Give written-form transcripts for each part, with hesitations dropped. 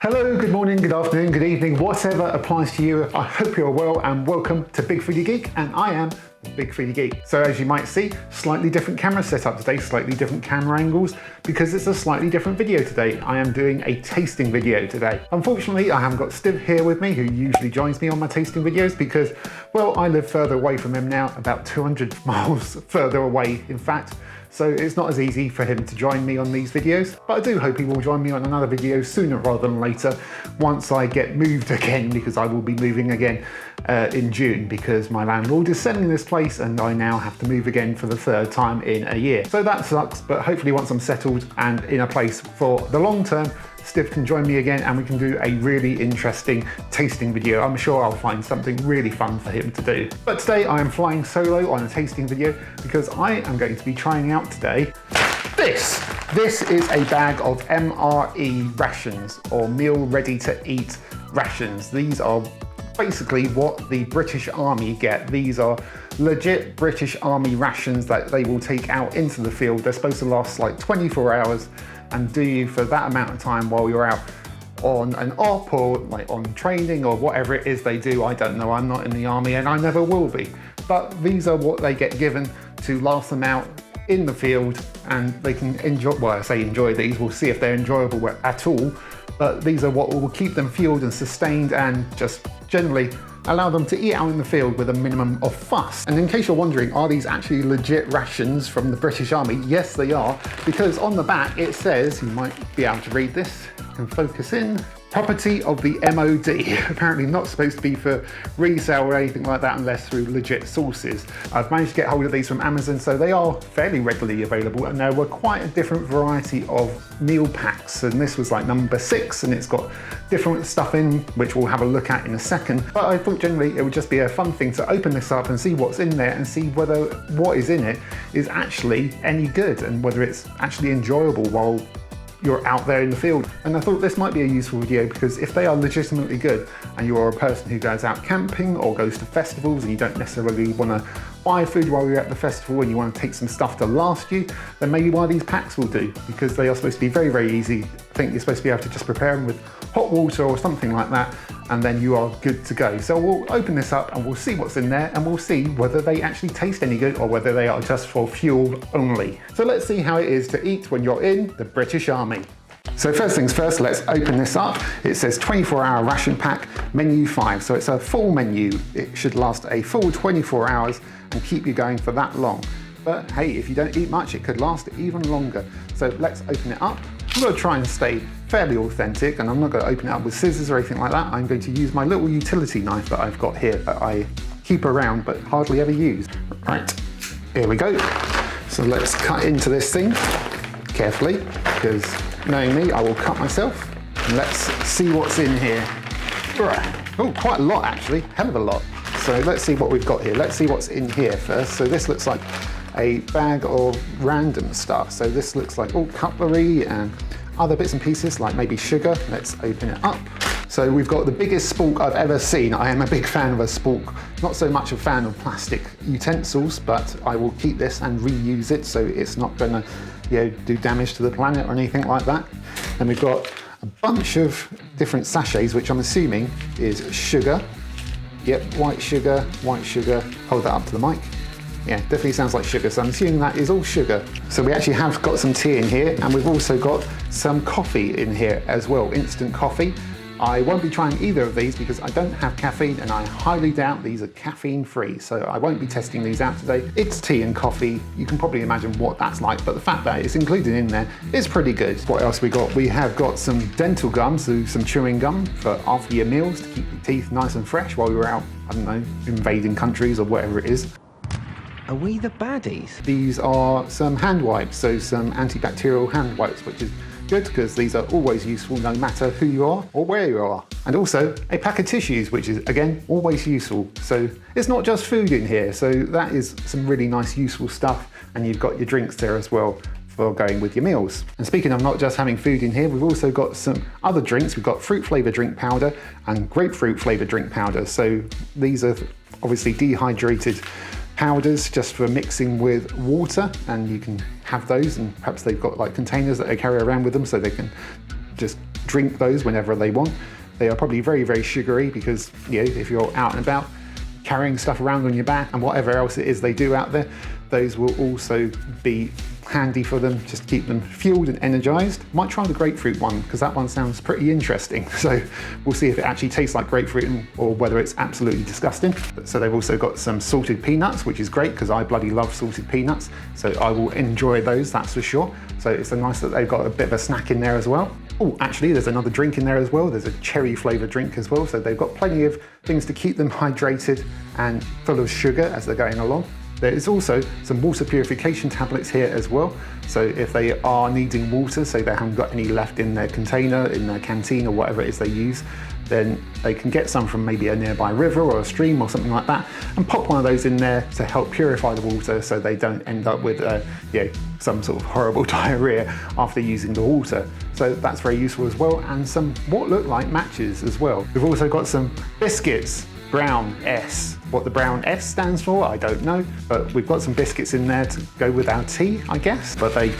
Hello, good morning, good afternoon, good evening, whatever applies to you. I hope you're well and welcome to Big Foodie Geek, and I am Big Foodie Geek. So as you might see, slightly different camera setup today, slightly different camera angles, because it's a slightly different video today. I am doing a tasting video today. Unfortunately, I haven't got Steve here with me, who usually joins me on my tasting videos because, well, I live further away from him now, about 200 miles further away, in fact. So it's not as easy for him to join me on these videos, but I do hope he will join me on another video sooner rather than later once I get moved again, because I will be moving again in June because my landlord is selling this place and I now have to move again for the third time in a year. So that sucks, but hopefully once I'm settled and in a place for the long term, Steve can join me again and we can do a really interesting tasting video. I'm sure I'll find something really fun for him to do. But today I am flying solo on a tasting video because I am going to be trying out today this. This is a bag of MRE rations, or meal ready to eat rations. These are basically what the British Army get. These are legit British Army rations that they will take out into the field. They're supposed to last like 24 hours and do you for that amount of time while you're out on an op or like on training or whatever it is they do. I don't know, I'm not in the army and I never will be. But these are what they get given to last them out in the field, and they can enjoy, well, I say enjoy these, we'll see if they're enjoyable at all, but these are what will keep them fueled and sustained and just generally allow them to eat out in the field with a minimum of fuss. And in case you're wondering, are these actually legit rations from the British Army? Yes, they are, because on the back it says, you might be able to read this, can focus in, property of the MOD. Apparently not supposed to be for resale or anything like that unless through legit sources. I've managed to get hold of these from Amazon, so they are fairly readily available, and there were quite a different variety of meal packs, and this was like number 6, and it's got different stuff in which we'll have a look at in a second. But I thought generally it would just be a fun thing to open this up and see what's in there and see whether what is in it is actually any good and whether it's actually enjoyable while you're out there in the field. And I thought this might be a useful video because if they are legitimately good and you are a person who goes out camping or goes to festivals and you don't necessarily want to buy food while you're at the festival and you want to take some stuff to last you, then maybe one of these packs will do, because they are supposed to be very, very easy. I think you're supposed to be able to just prepare them with hot water or something like that, and then you are good to go. So we'll open this up and we'll see what's in there, and we'll see whether they actually taste any good or whether they are just for fuel only. So let's see how it is to eat when you're in the British Army. So first things first, let's open this up. It says 24-hour ration pack, menu 5. So it's a full menu. It should last a full 24 hours and keep you going for that long. But hey, if you don't eat much, it could last even longer. So let's open it up. I'm going to try and stay fairly authentic, and I'm not going to open it up with scissors or anything like that. I'm going to use my little utility knife that I've got here that I keep around but hardly ever use. Right, here we go. So let's cut into this thing carefully, because knowing me, I will cut myself. And let's see what's in here. Oh, quite a lot actually, hell of a lot. So let's see what we've got here. Let's see what's in here first. So this looks like a bag of random stuff. So this looks like all cutlery and other bits and pieces, like maybe sugar. Let's open it up. So we've got the biggest spork I've ever seen. I am a big fan of a spork. Not so much a fan of plastic utensils, but I will keep this and reuse it so it's not gonna, do damage to the planet or anything like that. And we've got a bunch of different sachets, which I'm assuming is sugar. Yep, white sugar, white sugar. Hold that up to the mic. Yeah, definitely sounds like sugar, so I'm assuming that is all sugar. So we actually have got some tea in here, and we've also got some coffee in here as well, instant coffee. I won't be trying either of these because I don't have caffeine, and I highly doubt these are caffeine free, so I won't be testing these out today. It's tea and coffee. You can probably imagine what that's like, but the fact that it's included in there is pretty good. What else we got? We have got some dental gum, so some chewing gum for after your meals to keep your teeth nice and fresh while you're out, I don't know, invading countries or whatever it is. Are we the baddies? These are some hand wipes, so some antibacterial hand wipes, which is good because these are always useful no matter who you are or where you are. And also a pack of tissues, which is again always useful. So it's not just food in here, so that is some really nice useful stuff, and you've got your drinks there as well for going with your meals. And speaking of not just having food in here, we've also got some other drinks. We've got fruit flavour drink powder and grapefruit flavour drink powder. So these are obviously dehydrated powders just for mixing with water, and you can have those, and perhaps they've got like containers that they carry around with them so they can just drink those whenever they want. They are probably very, very sugary because, you know, if you're out and about carrying stuff around on your back and whatever else it is they do out there, those will also be handy for them, just keep them fueled and energized. Might try the grapefruit one because that one sounds pretty interesting. So we'll see if it actually tastes like grapefruit or whether it's absolutely disgusting. So they've also got some salted peanuts, which is great because I bloody love salted peanuts. So I will enjoy those, that's for sure. So it's nice that they've got a bit of a snack in there as well. Oh, actually there's another drink in there as well. There's a cherry flavored drink as well. So they've got plenty of things to keep them hydrated and full of sugar as they're going along. There is also some water purification tablets here as well. So if they are needing water, say they haven't got any left in their container, in their canteen or whatever it is they use, then they can get some from maybe a nearby river or a stream or something like that and pop one of those in there to help purify the water so they don't end up with some sort of horrible diarrhea after using the water. So that's very useful as well, and some what look like matches as well. We've also got some biscuits, brown S. What the brown S stands for, I don't know, but we've got some biscuits in there to go with our tea, I guess, but they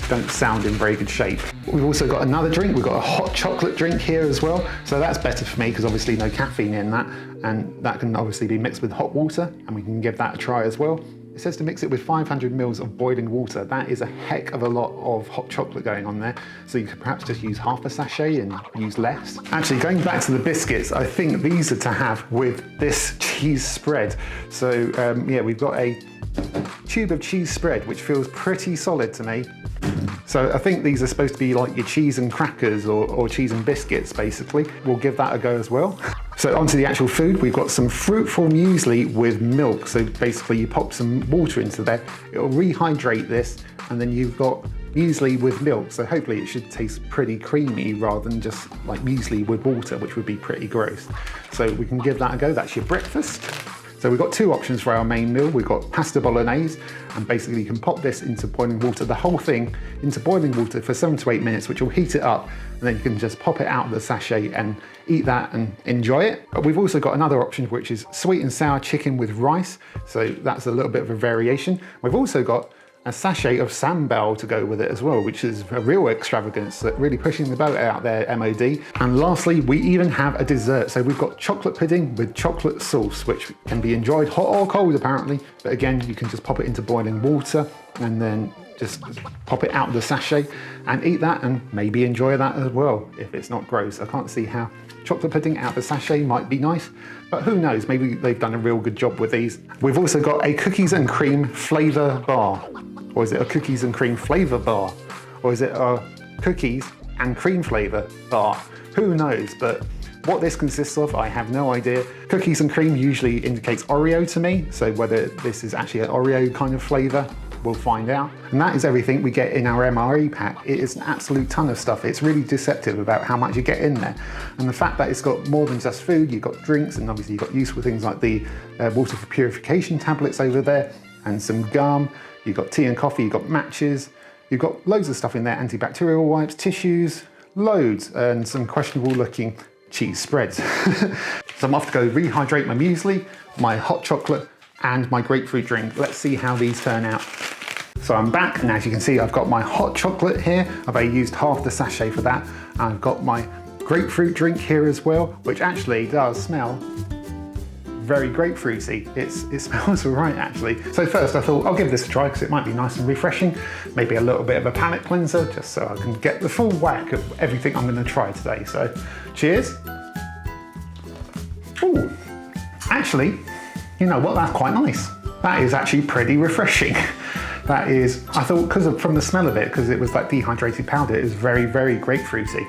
don't sound in very good shape. We've also got another drink. We've got a hot chocolate drink here as well, so that's better for me because obviously no caffeine in that, and that can obviously be mixed with hot water, and we can give that a try as well. It says to mix it with 500 mils of boiling water. That is a heck of a lot of hot chocolate going on there. So you could perhaps just use half a sachet and use less. Actually, going back to the biscuits, I think these are to have with this cheese spread. So yeah, we've got a tube of cheese spread, which feels pretty solid to me. So I think these are supposed to be like your cheese and crackers or cheese and biscuits, basically. We'll give that a go as well. So onto the actual food, we've got some fruitful muesli with milk. So basically you pop some water into there, it'll rehydrate this, and then you've got muesli with milk. So hopefully it should taste pretty creamy rather than just like muesli with water, which would be pretty gross. So we can give that a go. That's your breakfast. So we've got two options for our main meal. We've got pasta bolognese, and basically you can pop this into boiling water, the whole thing into boiling water for 7 to 8 minutes, which will heat it up, and then you can just pop it out of the sachet and eat that and enjoy it. But we've also got another option, which is sweet and sour chicken with rice. So that's a little bit of a variation. We've also got a sachet of sambal to go with it as well, which is a real extravagance, really pushing the boat out there, MOD. And lastly, we even have a dessert. So we've got chocolate pudding with chocolate sauce, which can be enjoyed hot or cold apparently. But again, you can just pop it into boiling water and then just pop it out of the sachet and eat that, and maybe enjoy that as well if it's not gross. I can't see how chocolate pudding out of the sachet might be nice, but who knows, maybe they've done a real good job with these. We've also got a cookies and cream flavour bar. Or is it a cookies and cream flavour bar? Or is it a cookies and cream flavour bar? Who knows, but what this consists of, I have no idea. Cookies and cream usually indicates Oreo to me, so whether this is actually an Oreo kind of flavour, we'll find out. And that is everything we get in our MRE pack. It is an absolute ton of stuff. It's really deceptive about how much you get in there. And the fact that it's got more than just food, you've got drinks, and obviously you've got useful things like the water for purification tablets over there, and some gum, you've got tea and coffee, you've got matches, you've got loads of stuff in there, antibacterial wipes, tissues, loads, and some questionable looking cheese spreads. So I'm off to go rehydrate my muesli, my hot chocolate, and my grapefruit drink. Let's see how these turn out. So I'm back, and as you can see, I've got my hot chocolate here. I've only used half the sachet for that. I've got my grapefruit drink here as well, which actually does smell very grapefruity. It smells all right, actually. So first I thought I'll give this a try because it might be nice and refreshing. Maybe a little bit of a palate cleanser, just so I can get the full whack of everything I'm going to try today. So cheers. Ooh, actually, you know what, that's quite nice. That is actually pretty refreshing. That is, I thought from the smell of it, because it was like dehydrated powder, it was very, very grapefruity.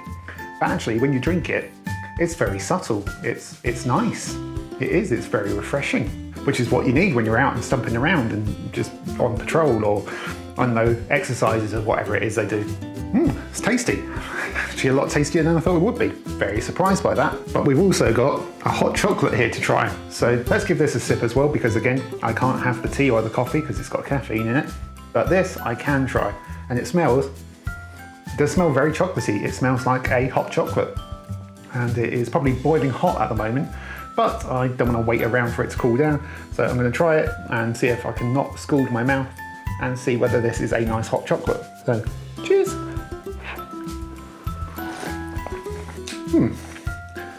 But actually, when you drink it, it's very subtle. It's nice. It is, it's very refreshing, which is what you need when you're out and stumping around and just on patrol or on those exercises or whatever it is they do. It's tasty. Actually a lot tastier than I thought it would be. Very surprised by that. But we've also got a hot chocolate here to try. So let's give this a sip as well, because again, I can't have the tea or the coffee because it's got caffeine in it. But this I can try. And it does smell very chocolatey. It smells like a hot chocolate. And it is probably boiling hot at the moment, but I don't want to wait around for it to cool down. So I'm going to try it and see if I can not scald my mouth and see whether this is a nice hot chocolate. So cheers.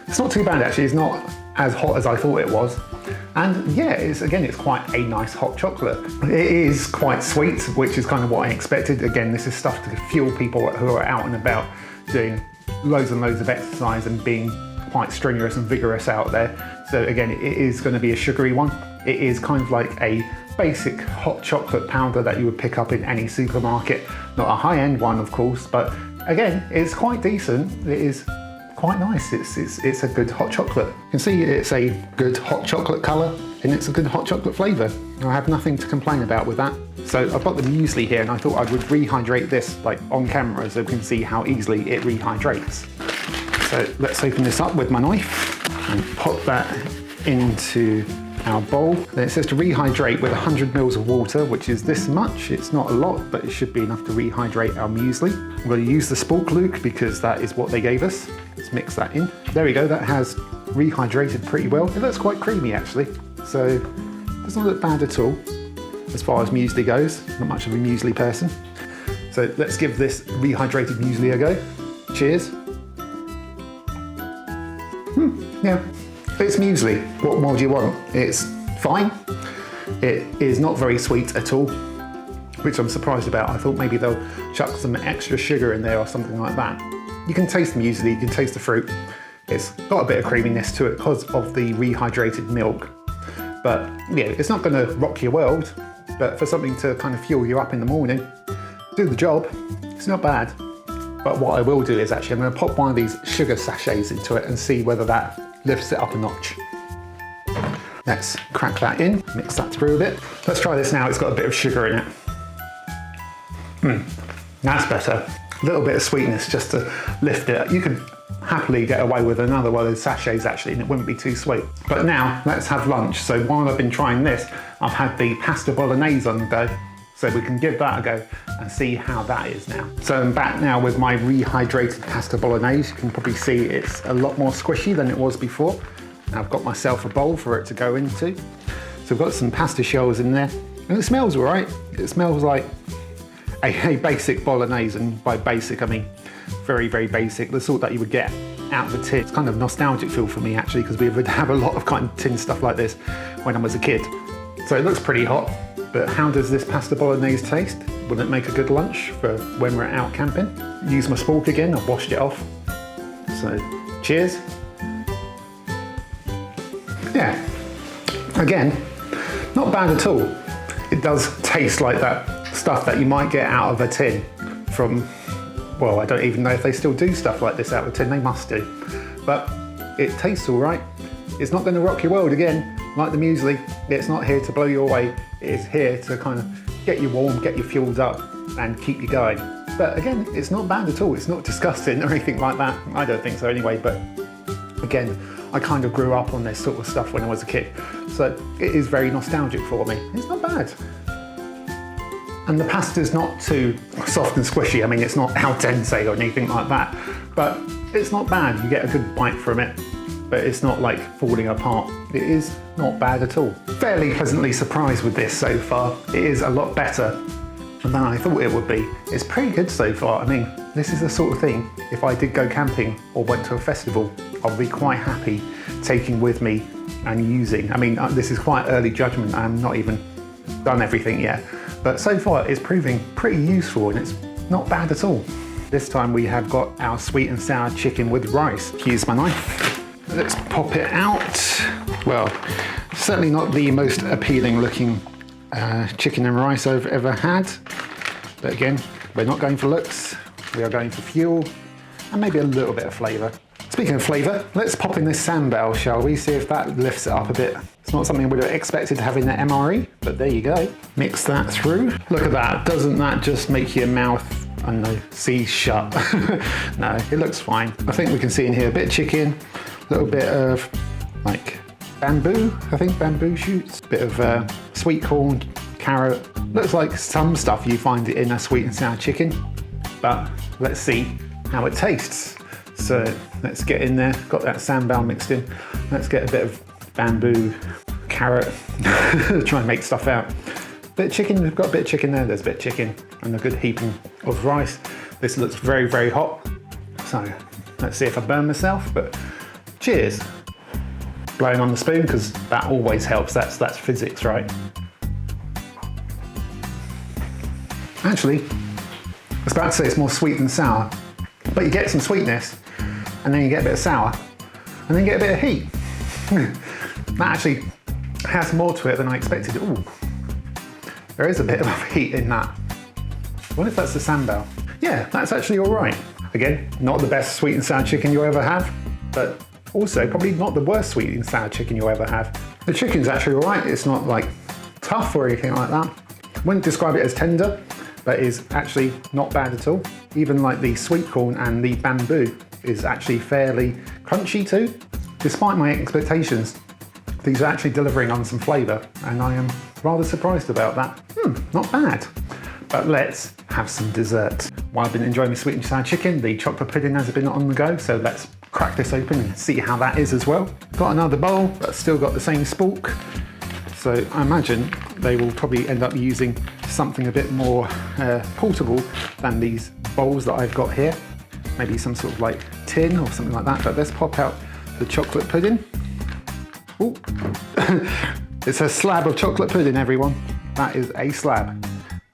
It's not too bad actually, it's not as hot as I thought it was. And yeah, it's quite a nice hot chocolate. It is quite sweet, which is kind of what I expected. Again, this is stuff to fuel people who are out and about doing loads and loads of exercise and being quite strenuous and vigorous out there. So again, it is going to be a sugary one. It is kind of like a basic hot chocolate powder that you would pick up in any supermarket. Not a high-end one, of course, but again, it's quite decent. It is quite nice. It's a good hot chocolate. You can see it's a good hot chocolate colour and it's a good hot chocolate flavour. I have nothing to complain about with that. So I've got the muesli here and I thought I would rehydrate this like on camera so we can see how easily it rehydrates. So let's open this up with my knife and pop that into our bowl. Then it says to rehydrate with 100 mils of water, which is this much. It's not a lot, but it should be enough to rehydrate our muesli. I'm going to use the spork Luke because that is what they gave us. Let's mix that in. There we go, that has rehydrated pretty well. It looks quite creamy actually, so it doesn't look bad at all as far as muesli goes. Not much of a muesli person. So let's give this rehydrated muesli a go. Cheers. Yeah. It's muesli. What more do you want? It's fine. It is not very sweet at all, which I'm surprised about. I thought maybe they'll chuck some extra sugar in there or something like that. You can taste the muesli, you can taste the fruit. It's got a bit of creaminess to it because of the rehydrated milk. But yeah, it's not going to rock your world, but for something to kind of fuel you up in the morning, do the job, it's not bad. But what I will do is actually I'm going to pop one of these sugar sachets into it and see whether that lifts it up a notch. Let's crack that in, mix that through a bit. Let's try this now, it's got a bit of sugar in it. That's better. A little bit of sweetness just to lift it. You could happily get away with another one of those sachets actually and it wouldn't be too sweet. But now let's have lunch. So while I've been trying this, I've had the pasta bolognese on the go. So we can give that a go and see how that is now. So I'm back now with my rehydrated pasta bolognese. You can probably see it's a lot more squishy than it was before. Now I've got myself a bowl for it to go into. So I've got some pasta shells in there and it smells all right. It smells like a basic bolognese, and by basic I mean very, very basic. The sort that you would get out of a tin. It's kind of nostalgic feel for me actually because we would have a lot of kind of tin stuff like this when I was a kid. So it looks pretty hot. But how does this pasta bolognese taste? Will it make a good lunch for when we're out camping? Use my spork again, I've washed it off. So, cheers. Yeah, again, not bad at all. It does taste like that stuff that you might get out of a tin from, well, I don't even know if they still do stuff like this out of a tin, they must do. But it tastes all right. It's not gonna rock your world again. Like the muesli, it's not here to blow you away. It's here to kind of get you warm, get you fueled up and keep you going. But again, it's not bad at all. It's not disgusting or anything like that. I don't think so anyway, but again, I kind of grew up on this sort of stuff when I was a kid. So it is very nostalgic for me. It's not bad. And the pasta's not too soft and squishy. I mean, it's not al dente or anything like that, but it's not bad. You get a good bite from it, but it's not like falling apart. It is not bad at all. Fairly pleasantly surprised with this so far. It is a lot better than I thought it would be. It's pretty good so far. I mean, this is the sort of thing, if I did go camping or went to a festival, I'll be quite happy taking with me and using. I mean, this is quite early judgment. I'm not even done everything yet. But so far it's proving pretty useful and it's not bad at all. This time we have got our sweet and sour chicken with rice. Use my knife. Let's pop it out. Well, certainly not the most appealing looking chicken and rice I've ever had. But again, we're not going for looks. We are going for fuel and maybe a little bit of flavour. Speaking of flavour, let's pop in this sambal, shall we? See if that lifts it up a bit. It's not something we'd have expected to have in the MRE, but there you go. Mix that through. Look at that, doesn't that just make your mouth, I don't know, see shut? No, it looks fine. I think we can see in here a bit of chicken, a little bit of like bamboo, I think bamboo shoots, bit of sweet corn, carrot. Looks like some stuff you find in a sweet and sour chicken, but let's see how it tastes. So let's get in there, got that sambal mixed in. Let's get a bit of bamboo, carrot, try and make stuff out. Bit of chicken, we've got a bit of chicken there, there's a bit of chicken and a good heaping of rice. This looks very, very hot. So Let's see if I burn myself, but cheers. Blowing on the spoon, because that always helps. That's physics, right? Actually, I was about to say it's more sweet than sour, but you get some sweetness, and then you get a bit of sour, and then you get a bit of heat. That actually has more to it than I expected. Ooh, there is a bit of heat in that. I wonder if that's the sambal. Yeah, that's actually all right. Again, not the best sweet and sour chicken you'll ever have, but also probably not the worst sweet and sour chicken you'll ever have. The chicken's actually all right. It's not like tough or anything like that. I wouldn't describe it as tender, but is actually not bad at all. Even like the sweet corn and the bamboo is actually fairly crunchy too. Despite my expectations, these are actually delivering on some flavour, and I am rather surprised about that. Not bad. But let's have some dessert. While I've been enjoying the sweet and sour chicken, the chocolate pudding has been on the go, so let's crack this open and see how that is as well. Got another bowl, but still got the same spork. So I imagine they will probably end up using something a bit more portable than these bowls that I've got here. Maybe some sort of like tin or something like that, but let's pop out the chocolate pudding. Ooh. It's a slab of chocolate pudding, everyone. That is a slab.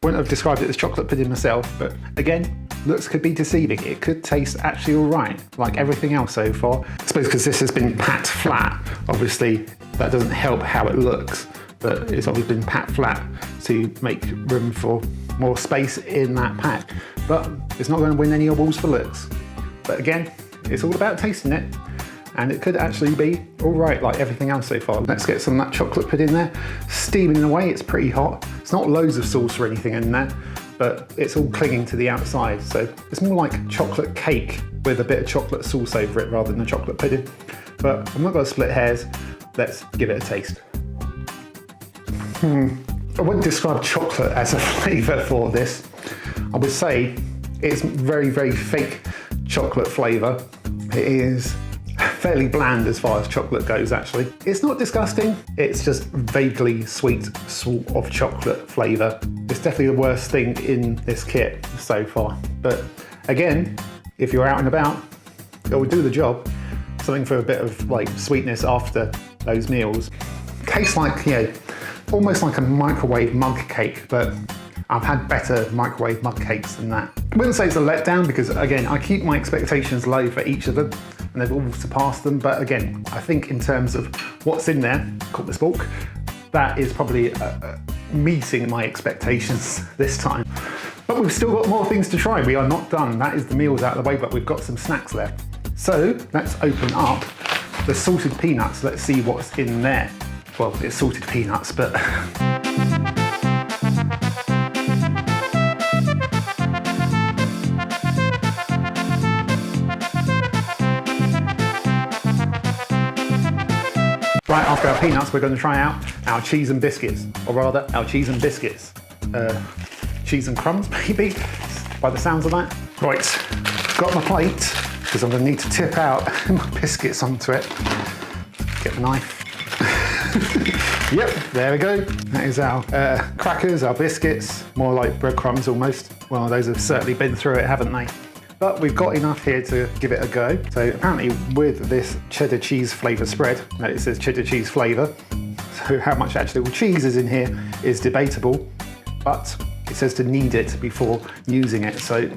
Wouldn't have described it as chocolate pudding myself, but again, looks could be deceiving. It could taste actually all right, like everything else so far. I suppose because this has been packed flat, obviously that doesn't help how it looks, but it's obviously been packed flat to make room for more space in that pack. But it's not going to win any awards for looks. But again, it's all about tasting it. And it could actually be all right like everything else so far. Let's get some of that chocolate pudding there. Steaming away, it's pretty hot. It's not loads of sauce or anything in there, but it's all clinging to the outside. So it's more like chocolate cake with a bit of chocolate sauce over it rather than a chocolate pudding. But I'm not going to split hairs. Let's give it a taste. I wouldn't describe chocolate as a flavour for this. I would say it's very, very fake chocolate flavour. It is fairly bland as far as chocolate goes, actually. It's not disgusting, it's just vaguely sweet sort of chocolate flavour. It's definitely the worst thing in this kit so far. But again, if you're out and about, it will do the job. Something for a bit of like sweetness after those meals. Tastes like, almost like a microwave mug cake, but I've had better microwave mug cakes than that. I wouldn't say it's a letdown because, again, I keep my expectations low for each of them and they've all surpassed them. But again, I think in terms of what's in there, called the spork, that is probably meeting my expectations this time. But we've still got more things to try. We are not done. That is the meals out of the way, but we've got some snacks left. So let's open up the salted peanuts. Let's see what's in there. Well, it's salted peanuts, but right, after our peanuts, we're going to try out our cheese and biscuits, or rather, our cheese and biscuits. Cheese and crumbs, maybe, by the sounds of that. Right, got my plate, because I'm going to need to tip out my biscuits onto it. Get the knife. Yep, there we go. That is our crackers, our biscuits, more like breadcrumbs almost. Well, those have certainly been through it, haven't they? But we've got enough here to give it a go. So apparently with this cheddar cheese flavour spread, no, it says cheddar cheese flavour, so how much actual cheese is in here is debatable, but it says to knead it before using it, so.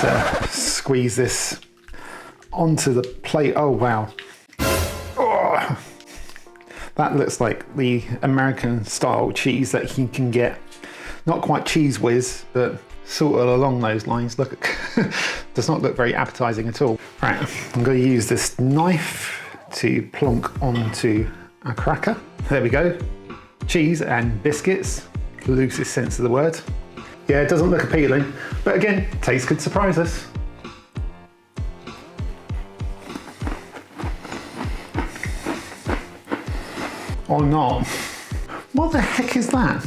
Let's squeeze this onto the plate. Oh wow. Oh, that looks like the American style cheese that you can get. Not quite Cheese Whiz, but sort of along those lines. Look, does not look very appetizing at all. Right, I'm going to use this knife to plonk onto a cracker. There we go. Cheese and biscuits, loosest sense of the word. Yeah, it doesn't look appealing, but again, taste could surprise us. Or not. What the heck is that?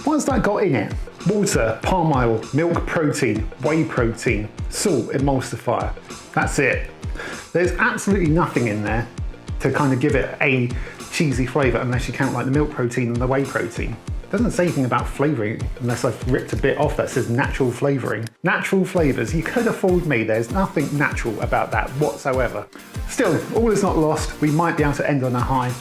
What has that got in it? Water, palm oil, milk protein, whey protein, salt, emulsifier. That's it. There's absolutely nothing in there. to kind of give it a cheesy flavour, unless you count like the milk protein and the whey protein. It doesn't say anything about flavouring, unless I've ripped a bit off that says natural flavouring. Natural flavours, you could have fooled me. There's nothing natural about that whatsoever. Still, all is not lost. We might be able to end on a high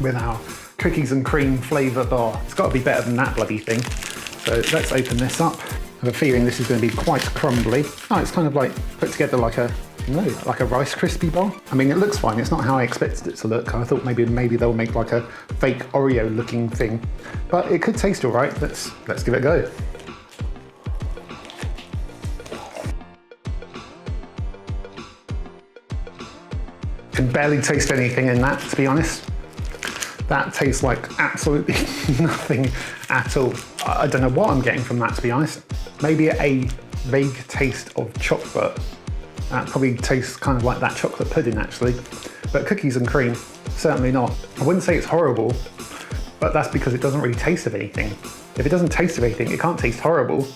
with our cookies and cream flavour bar. It's got to be better than that bloody thing. So let's open this up. I have a feeling this is going to be quite crumbly. Oh, it's kind of like put together like a, no, like a Rice Krispie bar. I mean, it looks fine. It's not how I expected it to look. I thought maybe they'll make like a fake Oreo looking thing, but it could taste all right. Let's give it a go. Can barely taste anything in that, to be honest. That tastes like absolutely nothing at all. I don't know what I'm getting from that, to be honest. Maybe a vague taste of chocolate. That probably tastes kind of like that chocolate pudding, actually. But cookies and cream, certainly not. I wouldn't say it's horrible, but that's because it doesn't really taste of anything. If it doesn't taste of anything, it can't taste horrible.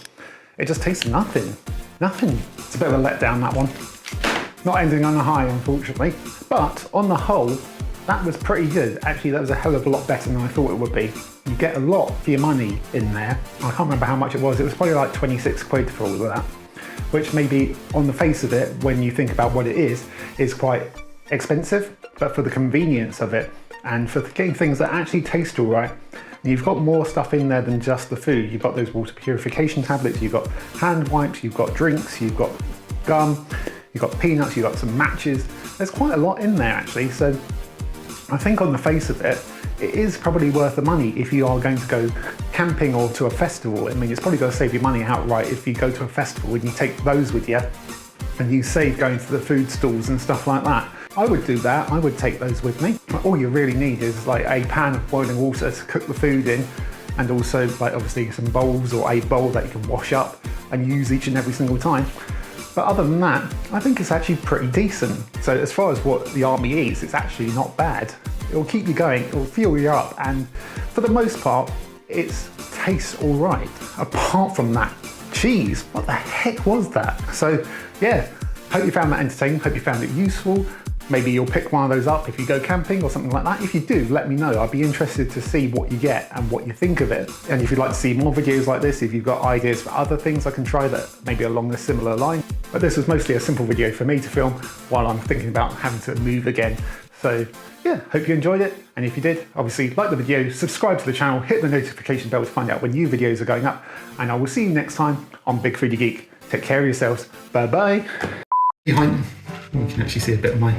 It just tastes of nothing. Nothing. It's a bit of a letdown, that one. Not ending on a high, unfortunately. But on the whole, that was pretty good. Actually, that was a hell of a lot better than I thought it would be. You get a lot for your money in there. I can't remember how much it was. It was probably like 26 quid for all of that, which maybe on the face of it, when you think about what it is quite expensive, but for the convenience of it and for getting things that actually taste all right, you've got more stuff in there than just the food. You've got those water purification tablets, you've got hand wipes, you've got drinks, you've got gum, you've got peanuts, you've got some matches. There's quite a lot in there, actually. So I think on the face of it, it is probably worth the money if you are going to go camping or to a festival. I mean, it's probably going to save you money outright if you go to a festival and you take those with you and you save going to the food stalls and stuff like that. I would do that. I would take those with me. All you really need is like a pan of boiling water to cook the food in, and also like obviously some bowls or a bowl that you can wash up and use each and every single time. But other than that, I think it's actually pretty decent. So as far as what the army is, it's actually not bad. It'll keep you going, it'll fuel you up, and for the most part, it tastes all right. Apart from that cheese, what the heck was that? So yeah, hope you found that entertaining, hope you found it useful. Maybe you'll pick one of those up if you go camping or something like that. If you do, let me know. I'd be interested to see what you get and what you think of it. And if you'd like to see more videos like this, if you've got ideas for other things I can try that maybe along a similar line. But this was mostly a simple video for me to film while I'm thinking about having to move again. So yeah, hope you enjoyed it. And if you did, obviously like the video, subscribe to the channel, hit the notification bell to find out when new videos are going up. And I will see you next time on Big Foodie Geek. Take care of yourselves. Bye bye. Behind, you can actually see a bit of my